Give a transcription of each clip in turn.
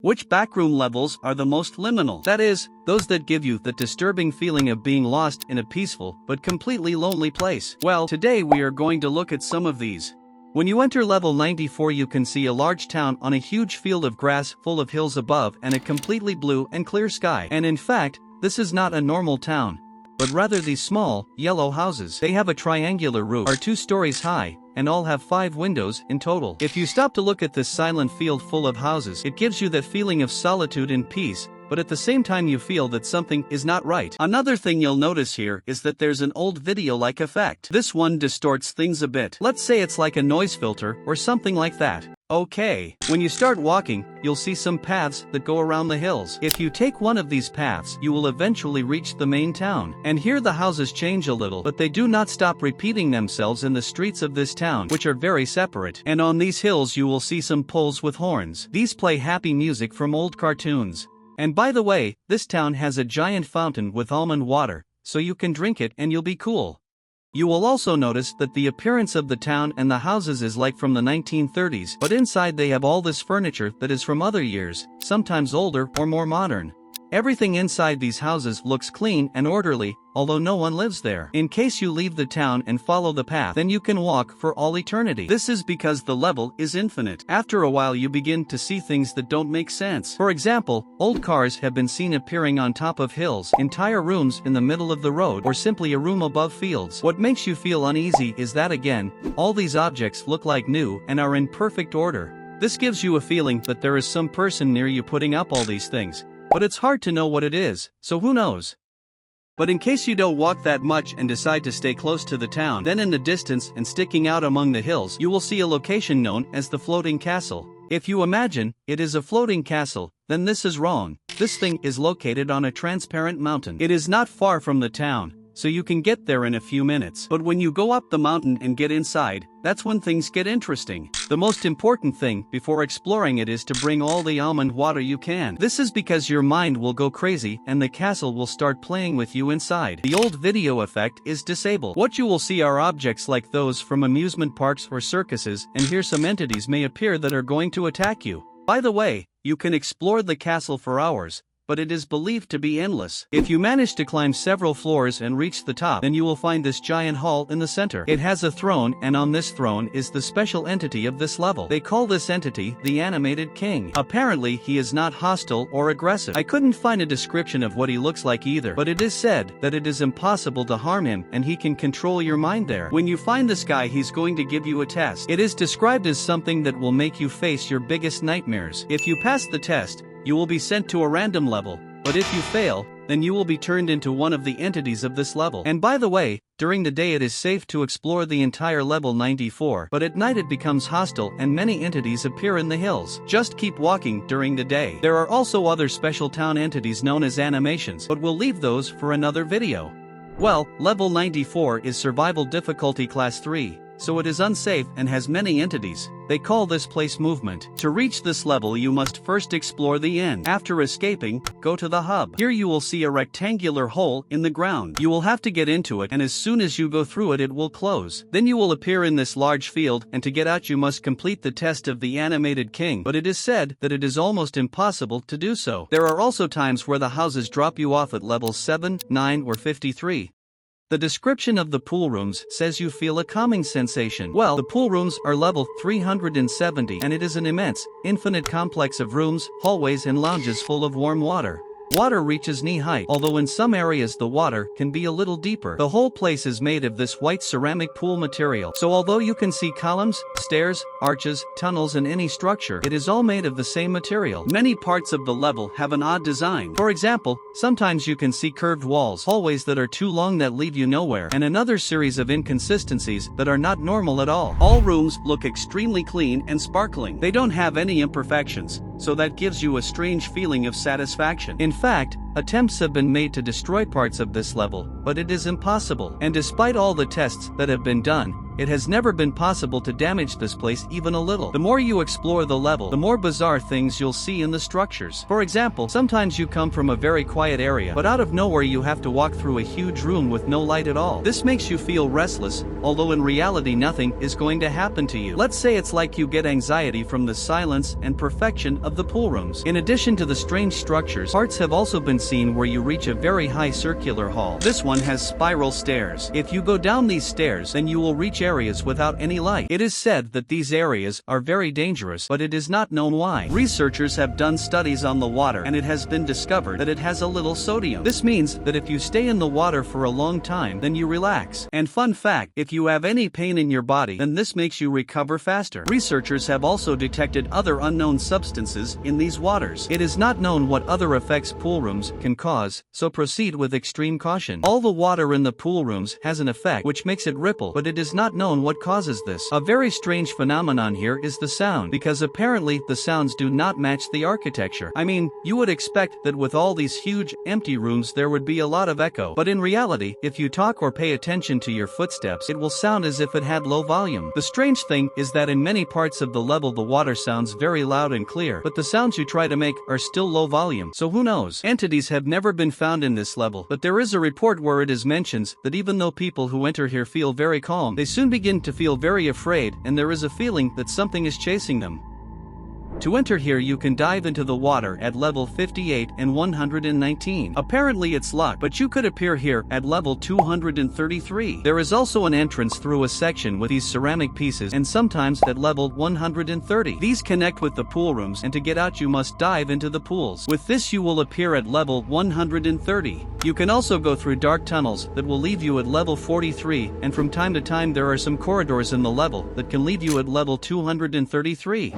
Which backroom levels are the most liminal? That is, those that give you the disturbing feeling of being lost in a peaceful but completely lonely place. Well, today we are going to look at some of these. When you enter level 94, you can see a large town on a huge field of grass full of hills above and a completely blue and clear sky. And in fact, this is not a normal town, but rather these small, yellow houses. They have a triangular roof, are 2 stories high, and all have 5 windows in total. If you stop to look at this silent field full of houses, it gives you that feeling of solitude and peace, but at the same time you feel that something is not right. Another thing you'll notice here is that there's an old video-like effect. This one distorts things a bit. Let's say it's like a noise filter or something like that. Okay, when you start walking, you'll see some paths that go around the hills. If you take one of these paths, you will eventually reach the main town. And here the houses change a little, but they do not stop repeating themselves in the streets of this town, which are very separate. And on these hills you will see some poles with horns. These play happy music from old cartoons. And by the way, this town has a giant fountain with almond water, so you can drink it and you'll be cool. You will also notice that the appearance of the town and the houses is like from the 1930s, but inside they have all this furniture that is from other years, sometimes older or more modern. Everything inside these houses looks clean and orderly, although no one lives there. In case you leave the town and follow the path, then you can walk for all eternity. This is because the level is infinite. After a while you begin to see things that don't make sense. For example, old cars have been seen appearing on top of hills, entire rooms in the middle of the road, or simply a room above fields. What makes you feel uneasy is that again, all these objects look like new and are in perfect order. This gives you a feeling that there is some person near you putting up all these things. But it's hard to know what it is, so who knows? But in case you don't walk that much and decide to stay close to the town, then in the distance and sticking out among the hills, you will see a location known as the floating castle. If you imagine it is a floating castle, then this is wrong. This thing is located on a transparent mountain. It is not far from the town, so you can get there in a few minutes. But when you go up the mountain and get inside, that's when things get interesting. The most important thing before exploring it is to bring all the almond water you can. This is because your mind will go crazy and the castle will start playing with you inside. The old video effect is disabled. What you will see are objects like those from amusement parks or circuses, and here some entities may appear that are going to attack you. By the way, you can explore the castle for hours, but it is believed to be endless. If you manage to climb several floors and reach the top, then you will find this giant hall in the center. It has a throne, and on this throne is the special entity of this level. They call this entity the Animated King. Apparently he is not hostile or aggressive. I couldn't find a description of what he looks like either, but it is said that it is impossible to harm him and he can control your mind there. When you find this guy, he's going to give you a test. It is described as something that will make you face your biggest nightmares. If you pass the test, you will be sent to a random level, but if you fail, then you will be turned into one of the entities of this level. And by the way, during the day it is safe to explore the entire level 94, but at night it becomes hostile and many entities appear in the hills. Just keep walking during the day. There are also other special town entities known as animations, but we'll leave those for another video. Well, level 94 is survival difficulty class 3. So it is unsafe and has many entities. They call this place movement. To reach this level you must first explore the end. After escaping, go to the hub. Here you will see a rectangular hole in the ground. You will have to get into it, and as soon as you go through it, it will close. Then you will appear in this large field, and to get out you must complete the test of the Animated King, but it is said that it is almost impossible to do so. There are also times where the houses drop you off at levels 7, 9 or 53. The description of the pool rooms says you feel a calming sensation. Well, the pool rooms are level 370 and it is an immense, infinite complex of rooms, hallways and lounges full of warm water. Water reaches knee height, although in some areas the water can be a little deeper. The whole place is made of this white ceramic pool material, so although you can see columns, stairs, arches, tunnels and any structure, it is all made of the same material. Many parts of the level have an odd design. For example, sometimes you can see curved walls, hallways that are too long that lead you nowhere, and another series of inconsistencies that are not normal at all. All rooms look extremely clean and sparkling. They don't have any imperfections, so that gives you a strange feeling of satisfaction. In fact, attempts have been made to destroy parts of this level, but it is impossible. And despite all the tests that have been done, it has never been possible to damage this place even a little. The more you explore the level, the more bizarre things you'll see in the structures. For example, sometimes you come from a very quiet area, but out of nowhere you have to walk through a huge room with no light at all. This makes you feel restless, although in reality nothing is going to happen to you. Let's say it's like you get anxiety from the silence and perfection of the pool rooms. In addition to the strange structures, parts have also been seen where you reach a very high circular hall. This one has spiral stairs. If you go down these stairs, then you will reach areas without any light. It is said that these areas are very dangerous, but it is not known why. Researchers have done studies on the water, and it has been discovered that it has a little sodium. This means that if you stay in the water for a long time, then you relax. And fun fact, if you have any pain in your body, then this makes you recover faster. Researchers have also detected other unknown substances in these waters. It is not known what other effects pool rooms can cause, so proceed with extreme caution. All the water in the pool rooms has an effect which makes it ripple, but it is not known what causes this. A very strange phenomenon here is the sound, because apparently the sounds do not match the architecture. I mean, you would expect that with all these huge, empty rooms there would be a lot of echo, but in reality, if you talk or pay attention to your footsteps, it will sound as if it had low volume. The strange thing is that in many parts of the level the water sounds very loud and clear, but the sounds you try to make are still low volume, so who knows? Entities have never been found in this level, but there is a report where it is mentioned that even though people who enter here feel very calm, they soon begin to feel very afraid, and there is a feeling that something is chasing them. To enter here you can dive into the water at level 58 and 119. Apparently it's locked, but you could appear here at level 233. There is also an entrance through a section with these ceramic pieces, and sometimes at level 130. These connect with the pool rooms, and to get out you must dive into the pools. With this you will appear at level 130. You can also go through dark tunnels that will leave you at level 43, and from time to time there are some corridors in the level that can leave you at level 233.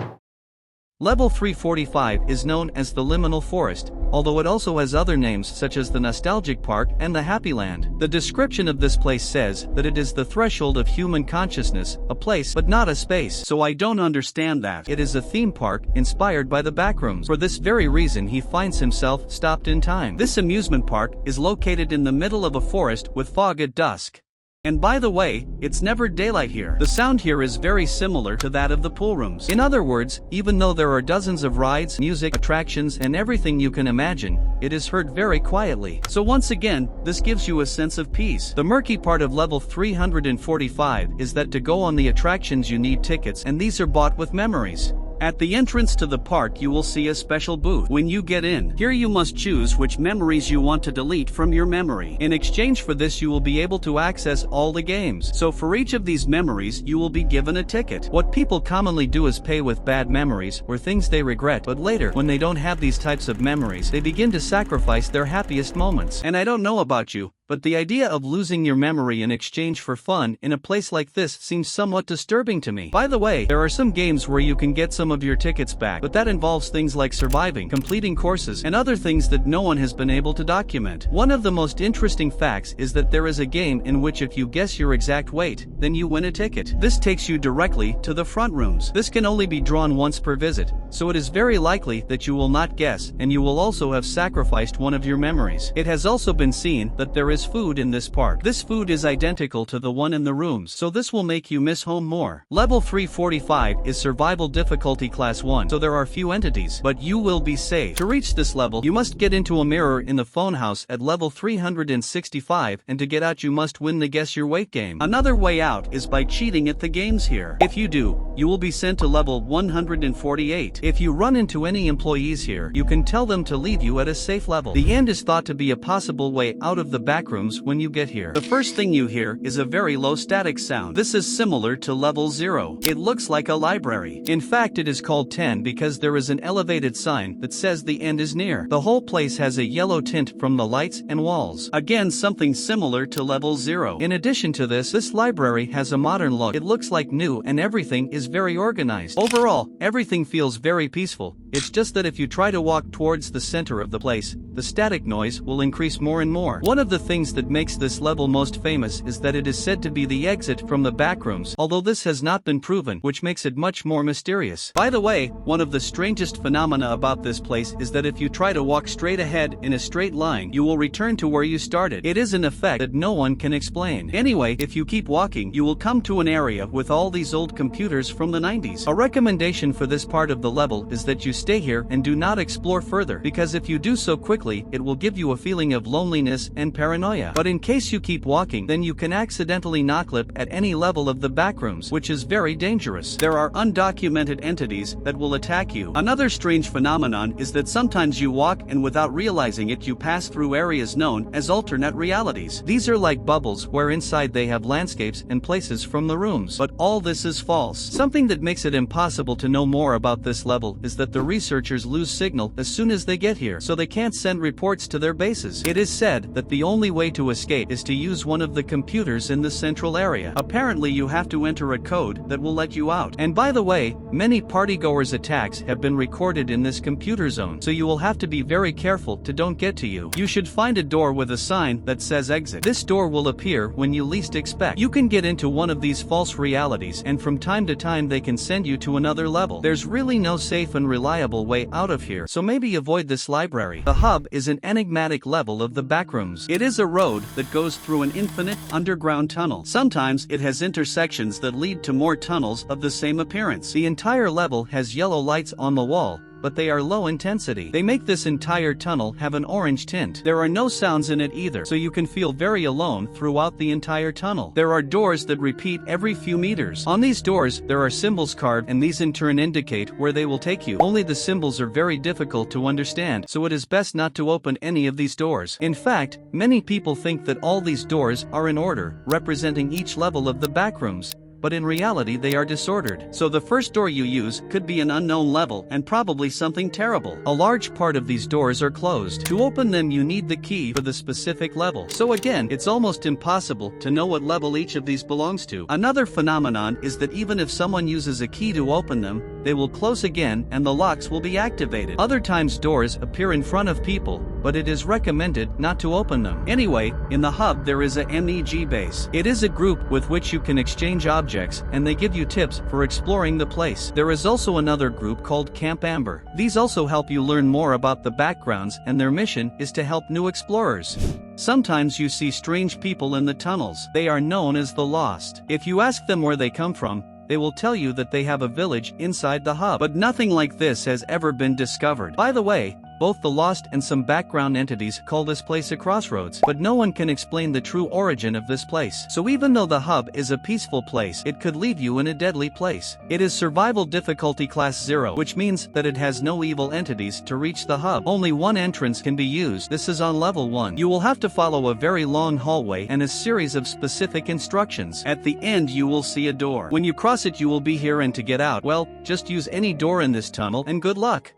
Level 345 is known as the Liminal Forest, although it also has other names such as the Nostalgic Park and the Happy Land. The description of this place says that it is the threshold of human consciousness, a place but not a space. So I don't understand that. It is a theme park inspired by the Backrooms. For this very reason he finds himself stopped in time. This amusement park is located in the middle of a forest with fog at dusk. And by the way, it's never daylight here. The sound here is very similar to that of the pool rooms. In other words, even though there are dozens of rides, music, attractions, and everything you can imagine, it is heard very quietly. So once again, this gives you a sense of peace. The murky part of level 345 is that to go on the attractions you need tickets, and these are bought with memories. At the entrance to the park you will see a special booth. When you get in, here you must choose which memories you want to delete from your memory. In exchange for this you will be able to access all the games. So for each of these memories you will be given a ticket. What people commonly do is pay with bad memories or things they regret, but later, when they don't have these types of memories, they begin to sacrifice their happiest moments. And I don't know about you, but the idea of losing your memory in exchange for fun in a place like this seems somewhat disturbing to me. By the way, there are some games where you can get some of your tickets back, but that involves things like surviving, completing courses, and other things that no one has been able to document. One of the most interesting facts is that there is a game in which if you guess your exact weight, then you win a ticket. This takes you directly to the front rooms. This can only be drawn once per visit, so it is very likely that you will not guess, and you will also have sacrificed one of your memories. It has also been seen that there is food in this park. This food is identical to the one in the rooms, so this will make you miss home more. Level 345 is survival difficulty class 1, so there are few entities, but you will be safe. To reach this level, you must get into a mirror in the phone house at level 365, and to get out you must win the guess your weight game. Another way out is by cheating at the games here. If you do, you will be sent to level 148. If you run into any employees here, you can tell them to leave you at a safe level. The end is thought to be a possible way out of the Backrooms when you get here. The first thing you hear is a very low static sound. This is similar to level 0. It looks like a library. In fact, it is called 10 because there is an elevated sign that says the end is near. The whole place has a yellow tint from the lights and walls. Again, something similar to level 0. In addition to this library has a modern look. It looks like new and everything is very organized. Overall, everything feels very peaceful, It's just that if you try to walk towards the center of the place, the static noise will increase more and more. One of the things that makes this level most famous is that it is said to be the exit from the backrooms, although this has not been proven, which makes it much more mysterious. By the way, one of the strangest phenomena about this place is that if you try to walk straight ahead in a straight line, you will return to where you started. It is an effect that no one can explain. Anyway, if you keep walking, you will come to an area with all these old computers from the 90s. A recommendation for this part of the level is that you stay here and do not explore further, because if you do so quickly, it will give you a feeling of loneliness and paranoia. But in case you keep walking, then you can accidentally knock-lip at any level of the backrooms, which is very dangerous. There are undocumented entities that will attack you. Another strange phenomenon is that sometimes you walk and without realizing it you pass through areas known as alternate realities. These are like bubbles where inside they have landscapes and places from the rooms. But all this is false. Something that makes it impossible to know more about this level is that the researchers lose signal as soon as they get here, so they can't send reports to their bases. It is said that the only way to escape is to use one of the computers in the central area. Apparently you have to enter a code that will let you out. And by the way, many partygoers' attacks have been recorded in this computer zone, so you will have to be very careful to don't get to you. You should find a door with a sign that says exit. This door will appear when you least expect. You can get into one of these false realities, and from time to time they can send you to another level. There's really no safe and reliable way out of here, so maybe avoid this library. The hub is an enigmatic level of the backrooms. It is a road that goes through an infinite underground tunnel. Sometimes it has intersections that lead to more tunnels of the same appearance. The entire level has yellow lights on the wall, but they are low intensity. They make this entire tunnel have an orange tint. There are no sounds in it either, so you can feel very alone throughout the entire tunnel. There are doors that repeat every few meters. On these doors, there are symbols carved, and these in turn indicate where they will take you. Only the symbols are very difficult to understand, so it is best not to open any of these doors. In fact, many people think that all these doors are in order, representing each level of the backrooms, but in reality they are disordered. So the first door you use could be an unknown level and probably something terrible. A large part of these doors are closed. To open them you need the key for the specific level. So again, it's almost impossible to know what level each of these belongs to. Another phenomenon is that even if someone uses a key to open them, they will close again and the locks will be activated. Other times doors appear in front of people, but it is recommended not to open them. Anyway, in the hub there is a MEG base. It is a group with which you can exchange objects, and they give you tips for exploring the place. There is also another group called Camp Amber. These also help you learn more about the backgrounds, and their mission is to help new explorers. Sometimes you see strange people in the tunnels. They are known as the Lost. If you ask them where they come from, they will tell you that they have a village inside the hub. But nothing like this has ever been discovered. By the way, both the Lost and some background entities call this place a crossroads, but no one can explain the true origin of this place. So even though the hub is a peaceful place, it could leave you in a deadly place. It is survival difficulty class 0, which means that it has no evil entities to reach the hub. Only one entrance can be used. This is on level 1. You will have to follow a very long hallway and a series of specific instructions. At the end you will see a door. When you cross it you will be here, and to get out, well, just use any door in this tunnel and good luck.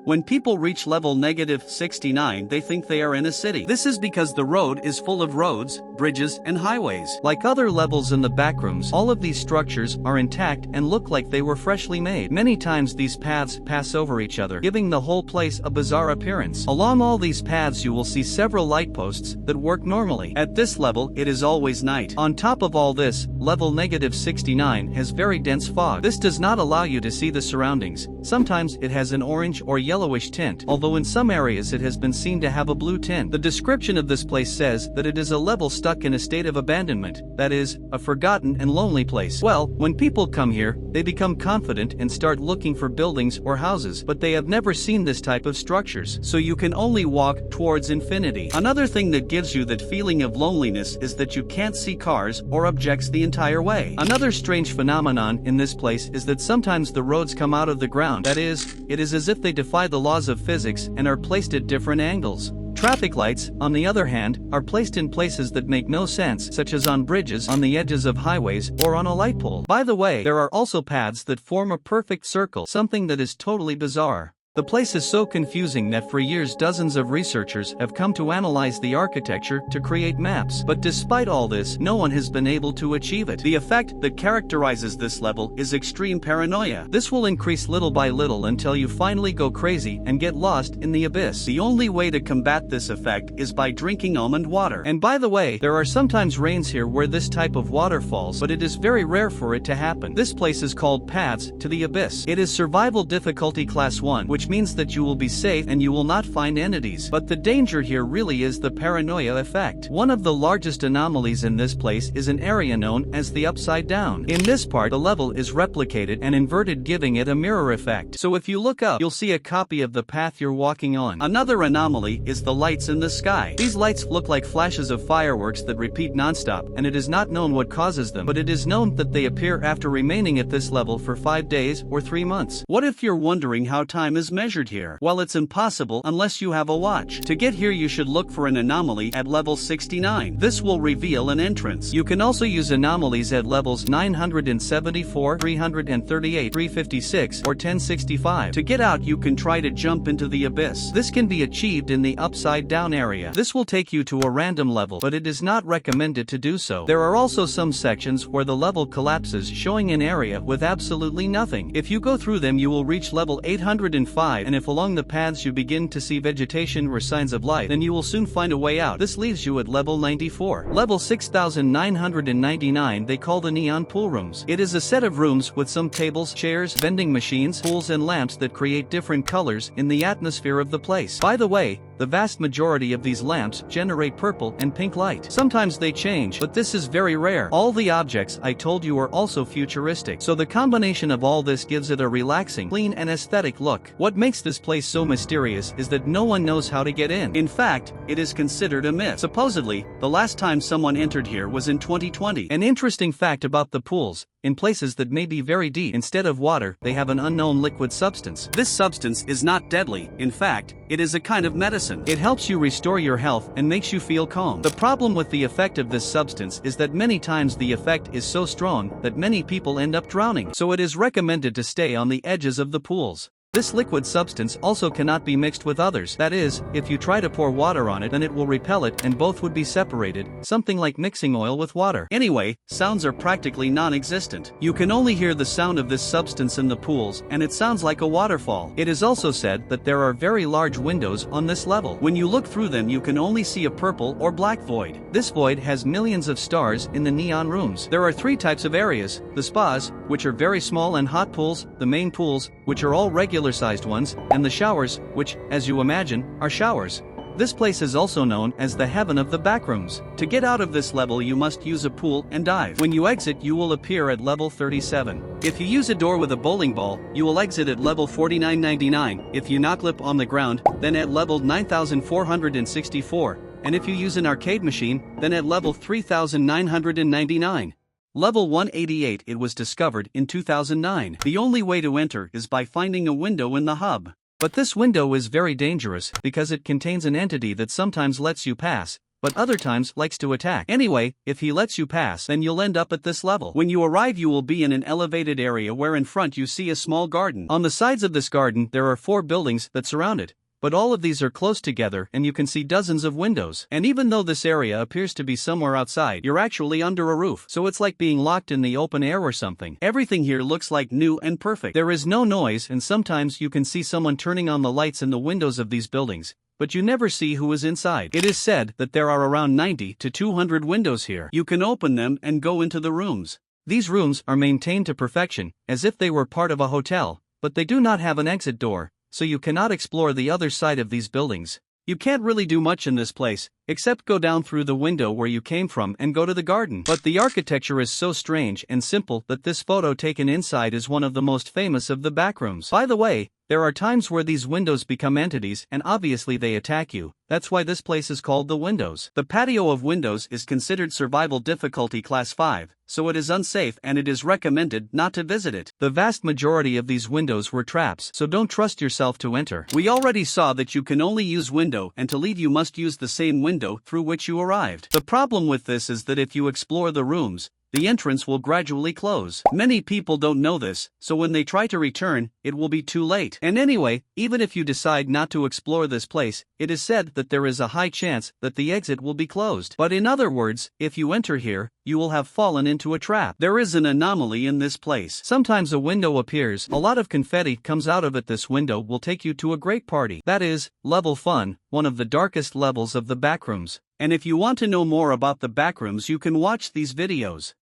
When people reach level -69, they think they are in a city. This is because the road is full of roads, bridges, and highways. Like other levels in the backrooms, all of these structures are intact and look like they were freshly made. Many times these paths pass over each other, giving the whole place a bizarre appearance. Along all these paths you will see several light posts that work normally. At this level, it is always night. On top of all this, level -69 has very dense fog. This does not allow you to see the surroundings. Sometimes it has an orange or yellowish tint, although in some areas it has been seen to have a blue tint. The description of this place says that it is a level stuck in a state of abandonment, that is, a forgotten and lonely place. Well, when people come here, they become confident and start looking for buildings or houses, but they have never seen this type of structures, so you can only walk towards infinity. Another thing that gives you that feeling of loneliness is that you can't see cars or objects the entire way. Another strange phenomenon in this place is that sometimes the roads come out of the ground. That is, it is as if they defy the laws of physics and are placed at different angles. Traffic lights, on the other hand, are placed in places that make no sense, such as on bridges, on the edges of highways, or on a light pole. By the way, there are also paths that form a perfect circle, something that is totally bizarre. The place is so confusing that for years dozens of researchers have come to analyze the architecture to create maps. But despite all this, no one has been able to achieve it. The effect that characterizes this level is extreme paranoia. This will increase little by little until you finally go crazy and get lost in the abyss. The only way to combat this effect is by drinking almond water. And by the way, there are sometimes rains here where this type of water falls, but it is very rare for it to happen. This place is called Paths to the Abyss. It is survival difficulty class 1, which means that you will be safe and you will not find entities. But the danger here really is the paranoia effect. One of the largest anomalies in this place is an area known as the upside down. In this part, the level is replicated and inverted, giving it a mirror effect. So if you look up, you'll see a copy of the path you're walking on. Another anomaly is the lights in the sky. These lights look like flashes of fireworks that repeat nonstop, and it is not known what causes them, but it is known that they appear after remaining at this level for 5 days or 3 months. What if you're wondering how time is measured here? Well, it's impossible unless you have a watch. To get here you should look for an anomaly at level 69. This will reveal an entrance. You can also use anomalies at levels 974, 338, 356, or 1065. To get out you can try to jump into the abyss. This can be achieved in the upside down area. This will take you to a random level, but it is not recommended to do so. There are also some sections where the level collapses, showing an area with absolutely nothing. If you go through them you will reach level 805, and if along the paths you begin to see vegetation or signs of life, then you will soon find a way out. This leaves you at level 94. Level 6999 they call the neon pool rooms. It is a set of rooms with some tables, chairs, vending machines, pools and lamps that create different colors in the atmosphere of the place. By the way, the vast majority of these lamps generate purple and pink light. Sometimes they change, but this is very rare. All the objects I told you are also futuristic, so the combination of all this gives it a relaxing, clean and aesthetic look. What makes this place so mysterious is that no one knows how to get in. In fact, it is considered a myth. Supposedly, the last time someone entered here was in 2020. An interesting fact about the pools: in places that may be very deep, instead of water, they have an unknown liquid substance. This substance is not deadly. In fact, it is a kind of medicine. It helps you restore your health and makes you feel calm. The problem with the effect of this substance is that many times the effect is so strong that many people end up drowning. So it is recommended to stay on the edges of the pools. This liquid substance also cannot be mixed with others. That is, if you try to pour water on it, then it will repel it and both would be separated, something like mixing oil with water. Anyway, sounds are practically non-existent. You can only hear the sound of this substance in the pools, and it sounds like a waterfall. It is also said that there are very large windows on this level. When you look through them you can only see a purple or black void. This void has millions of stars in the neon rooms. There are 3 types of areas: the spas, which are very small and hot pools, the main pools, which are all regular-sized ones, and the showers, which, as you imagine, are showers. This place is also known as the heaven of the backrooms. To get out of this level you must use a pool and dive. When you exit you will appear at level 37. If you use a door with a bowling ball, you will exit at level 4999. If you knock lip on the ground, then at level 9464. And if you use an arcade machine, then at level 3999. Level 188 it was discovered in 2009. The only way to enter is by finding a window in the hub. But this window is very dangerous because it contains an entity that sometimes lets you pass, but other times likes to attack. Anyway, if he lets you pass, then you'll end up at this level. When you arrive you will be in an elevated area where in front you see a small garden. On the sides of this garden there are 4 buildings that surround it. But all of these are close together and you can see dozens of windows. And even though this area appears to be somewhere outside, you're actually under a roof. So it's like being locked in the open air or something. Everything here looks like new and perfect. There is no noise, and sometimes you can see someone turning on the lights in the windows of these buildings, but you never see who is inside. It is said that there are around 90 to 200 windows here. You can open them and go into the rooms. These rooms are maintained to perfection, as if they were part of a hotel, but they do not have an exit door, so you cannot explore the other side of these buildings. You can't really do much in this place, except go down through the window where you came from and go to the garden. But the architecture is so strange and simple that this photo taken inside is one of the most famous of the backrooms. By the way, there are times where these windows become entities and obviously they attack you. That's why this place is called the Windows. The patio of windows is considered survival difficulty class 5, so it is unsafe and it is recommended not to visit it. The vast majority of these windows were traps, so don't trust yourself to enter. We already saw that you can only use window, and to leave you must use the same window through which you arrived. The problem with this is that if you explore the rooms, the entrance will gradually close. Many people don't know this, so when they try to return, it will be too late. And anyway, even if you decide not to explore this place, it is said that there is a high chance that the exit will be closed. But in other words, if you enter here, you will have fallen into a trap. There is an anomaly in this place. Sometimes a window appears, a lot of confetti comes out of it. This window will take you to a great party. That is, level fun, one of the darkest levels of the Backrooms. And if you want to know more about the Backrooms, you can watch these videos.